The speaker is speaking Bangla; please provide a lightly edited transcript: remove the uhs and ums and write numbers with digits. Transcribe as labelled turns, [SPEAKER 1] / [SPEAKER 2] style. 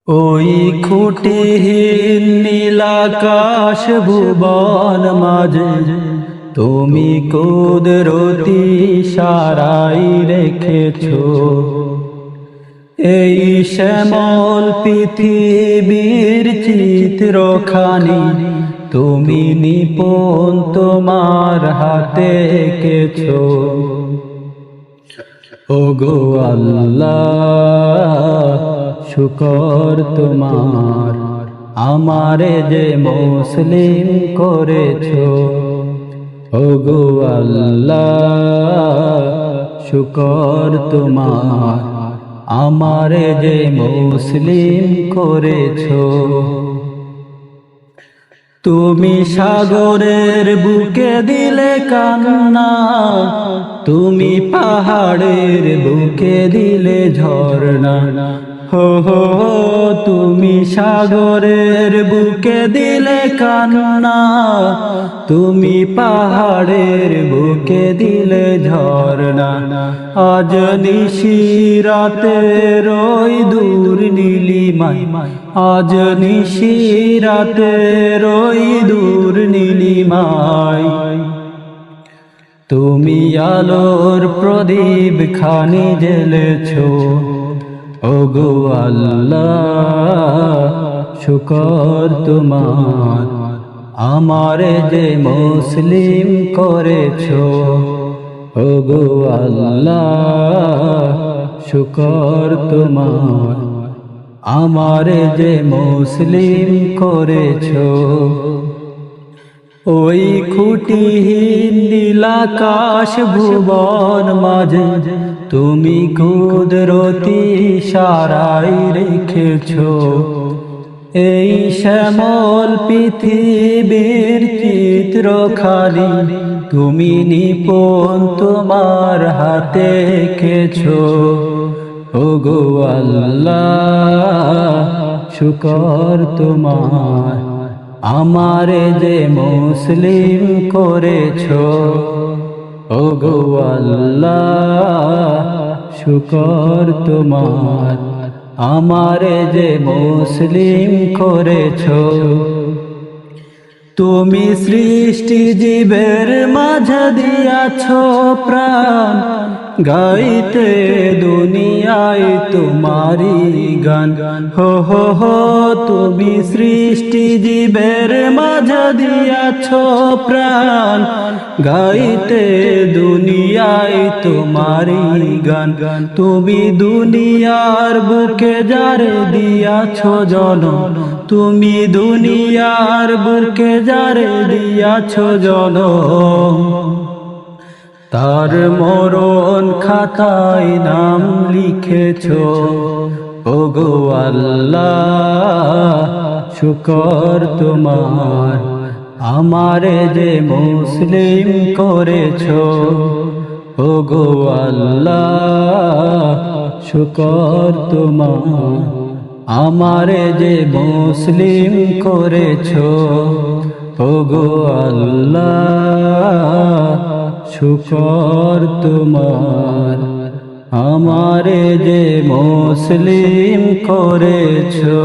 [SPEAKER 1] ওই খুঁটিহীন নীলাকাশ ভুবন মাঝে তুমি কুদরতি সারাই রেখেছো। এই শ্যামল পৃথিবীর চিত্রখানি তুমি নিপুণ তোমার হাতে এঁকেছো। ওগো আল্লাহ শুকর তোমার, আমারে যে মুসলিম করেছো। ওগো আল্লাহ শুকর তোমার, আমারে যে মুসলিম করেছো। তুমি সাগরের বুকে দিলে কান্না, তুমি পাহাড়ের বুকে দিলে ঝর্ণা। হো হো তুমি সাগরের বুকে দিলে কান্না, তুমি পাহাড়ের বুকে দিলে ঝর্ণা। আজ নিশিরাতে রই দূর নীলিমায়, আজ নিশিরাতে রই দূর নীলিমায়। তুমি আলোর প্রদীপ খানি জ্বেলেছো। ওগো আল্লাহ শুকর তোমার, আমারে যে মুসলিম করেছো। ওগো আল্লাহ শুকর তোমার, আমারে যে মুসলিম করেছো। ওই খুঁটিহীন নীলাকাশ ভুবন মাঝে তুমি কুদরতি সারাই রেখেছো। এই শ্যামল পৃথিবীর চিত্রখানি তুমি নিপুণ তোমার হাতে এঁকেছো। ওগো আল্লাহ শুকর তোমার, আমারে যে মুসলিম করেছো। ওগো আল্লাহ শুকর তোমার, আমারে যে মুসলিম করেছো। তুমি সৃষ্টি জীবের মাঝে দিয়াছো প্রাণ, গাইতে দুনিয়ায় তোমারি গান। হো হো হো তুমি সৃষ্টি জীবের মাঝে দিয়াছো প্রাণ, গাইতে দুনিয়ায় তোমারি গান। তুমি দুনিয়ার বুকে যারে দিয়াছো জনম, তুমি দুনিয়ার বুকে যারে দিয়াছো জনম। তার মরণ খাতায় নাম লিখেছো। ওগো আল্লাহ শুকর তোমার, আমারে যে মুসলিম করেছো। ওগো আল্লাহ শুকর তোমার, আমারে যে মুসলিম করেছো। ওগো আল্লাহ শুকর তোমার, আমারে যে মুসলিম করেছো।